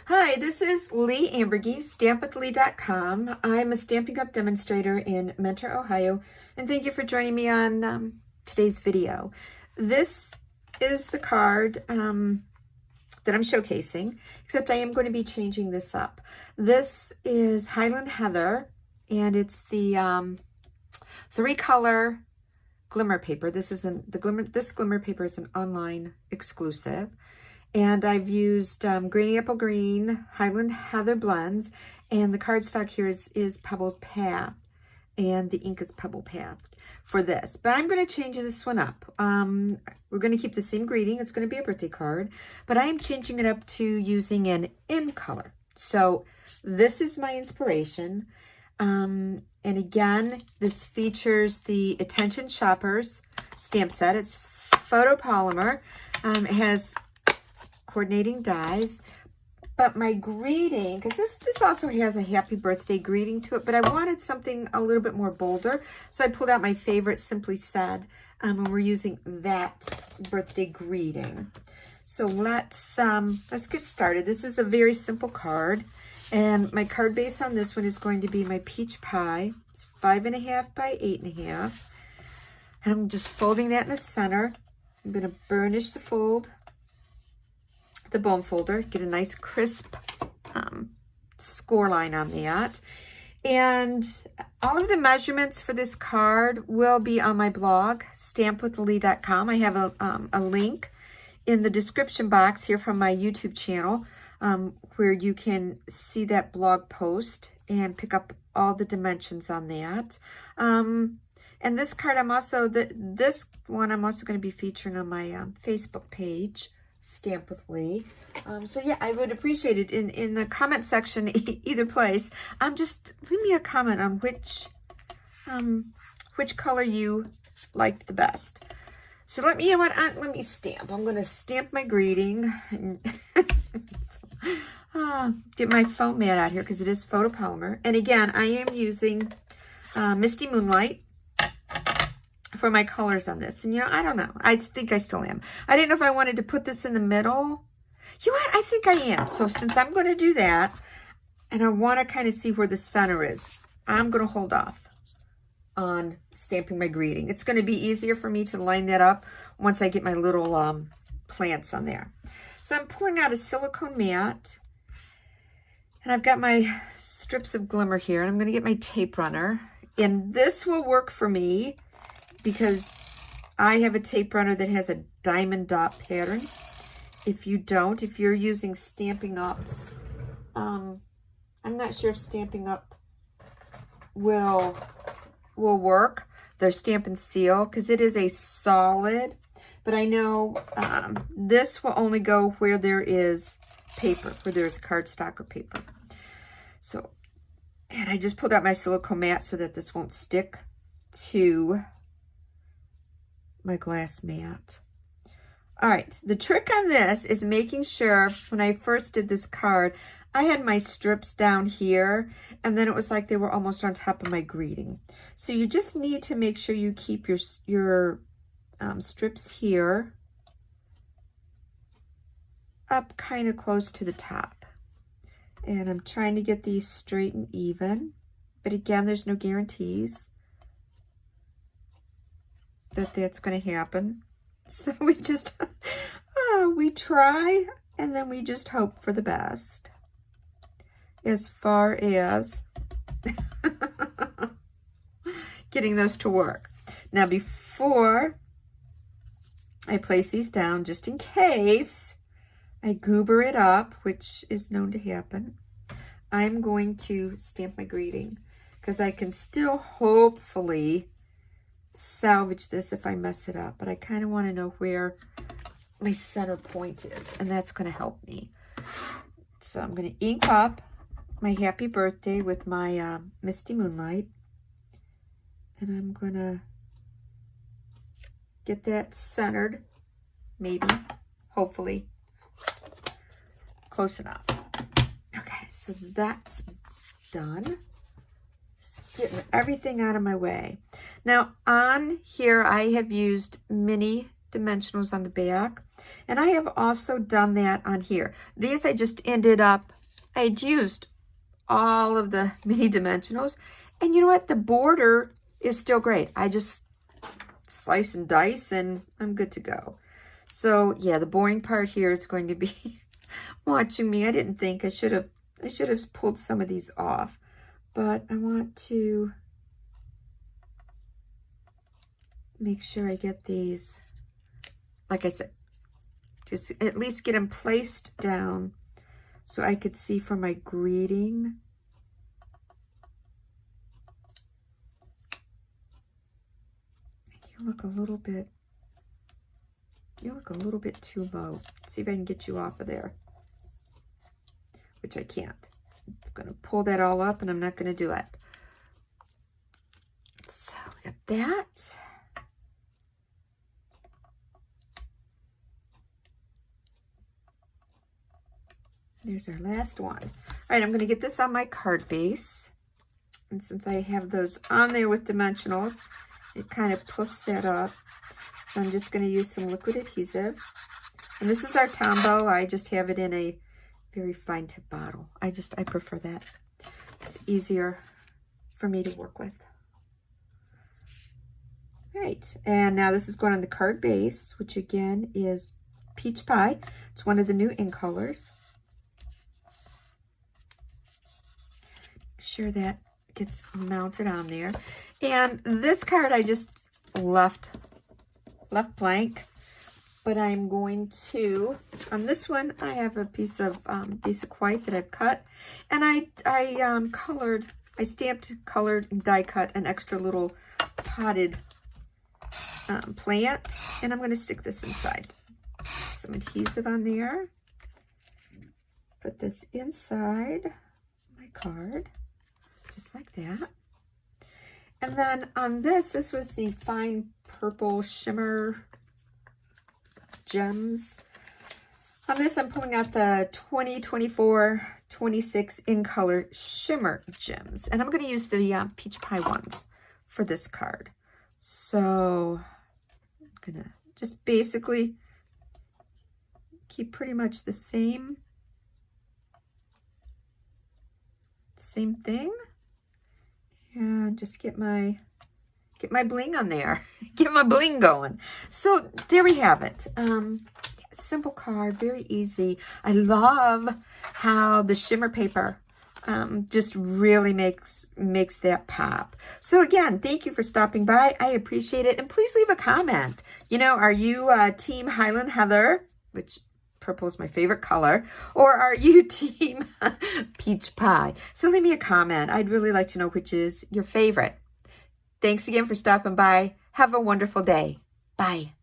Hi, this is Leigh Ambergy, stampwithleigh.com. I'm a Stampin' Up! Demonstrator in Mentor, Ohio, and thank you for joining me on today's video. This is the card that I'm showcasing, except I am going to be changing this up. This is Highland Heather, and it's the 3-color glimmer paper. This glimmer paper is an online exclusive. And I've used Granny Apple Green, Highland Heather blends, and the cardstock here is Pebbled Path, and the ink is Pebble Path for this. But I'm going to change this one up. We're going to keep the same greeting. It's going to be a birthday card, but I am changing it up to using an In Color. So this is my inspiration. And again, this features the Attention Shoppers stamp set. It's photopolymer. It has coordinating dies, but my greeting, because this also has a happy birthday greeting to it, but I wanted something a little bit more bolder, so I pulled out my favorite Simply Said, and we're using that birthday greeting. So let's get started. This is a very simple card, and my card base on this one is going to be my peach pie. It's 5.5 by 8.5, and I'm just folding that in the center. I'm going to burnish the fold, the bone folder, get a nice crisp score line on that. And all of the measurements for this card will be on my blog, stampwithleigh.com. I have a link in the description box here from my YouTube channel where you can see that blog post and pick up all the dimensions on that. And this card, this one I'm also going to be featuring on my Facebook page, Stamp with Leigh. So yeah, I would appreciate it in the comment section, either place. Just leave me a comment on which color you liked the best. So let me stamp. I'm going to stamp my greeting and get my foam mat out here because it is photopolymer. And again, I am using Misty Moonlight for my colors on this. And you know, I don't know. I think I still am. I didn't know if I wanted to put this in the middle. You know what? I think I am. So since I'm going to do that, and I want to kind of see where the center is, I'm going to hold off on stamping my greeting. It's going to be easier for me to line that up once I get my little plants on there. So I'm pulling out a silicone mat, and I've got my strips of glimmer here, and I'm going to get my tape runner. And this will work for me because I have a tape runner that has a diamond dot pattern. If you're using Stampin' Ups, I'm not sure if Stampin' Up will work. They're Stampin' Seal because it is a solid, but I know this will only go where there is paper, where there is cardstock or paper. So, and I just pulled out my silicone mat so that this won't stick to my glass mat. All right, the trick on this is making sure, when I first did this card, I had my strips down here, and then it was like they were almost on top of my greeting. So you just need to make sure you keep your strips here up kind of close to the top. And I'm trying to get these straight and even, but again, there's no guarantees that that's going to happen. So we just, we try, and then we just hope for the best as far as getting those to work. Now, before I place these down, just in case I goober it up, which is known to happen, I'm going to stamp my greeting because I can still hopefully salvage this if I mess it up, but I kind of want to know where my center point is, and that's going to help me. So I'm going to ink up my happy birthday with my Misty Moonlight, and I'm going to get that centered, maybe, hopefully, close enough. Okay, so that's done. Getting everything out of my way. Now on here I have used mini dimensionals on the back, and I have also done that on here. These I just ended up I'd used all of the mini dimensionals. And you know what? The border is still great. I just slice and dice and I'm good to go. So yeah, the boring part here is going to be watching me. I didn't think I should have pulled some of these off, but I want to make sure I get these, like I said, just at least get them placed down so I could see for my greeting. You look a little bit too low. Let's see if I can get you off of there, which I can't. I'm going to pull that all up and I'm not going to do it. So we got that. There's our last one. All right, I'm going to get this on my card base. And since I have those on there with dimensionals, it kind of puffs that up. So I'm just going to use some liquid adhesive. And this is our Tombow. I just have it in a very fine tip bottle. I prefer that. It's easier for me to work with. All right, and now this is going on the card base, which again is Peach Pie. It's one of the new In Colors. Make sure that gets mounted on there. And this card I just left blank, but I'm going to, on this one I have a piece of basic white that I've cut, and I stamped, colored, and die cut an extra little potted plant, and I'm going to stick this inside. Some adhesive on there. Put this inside my card, just like that. And then on this was the Fine Purple Shimmer Gems. On this, I'm pulling out the 2024-26 In Color Shimmer Gems. And I'm going to use the Peach Pie ones for this card. So I'm going to just basically keep pretty much the same thing. And just get my bling on there. Get my bling going. So there we have it. Simple card, very easy. I love how the shimmer paper just really makes that pop. So again, thank you for stopping by. I appreciate it. And please leave a comment. You know, are you Team Highland Heather, which purple is my favorite color, or are you Team Peach Pie? So leave me a comment. I'd really like to know which is your favorite. Thanks again for stopping by. Have a wonderful day. Bye.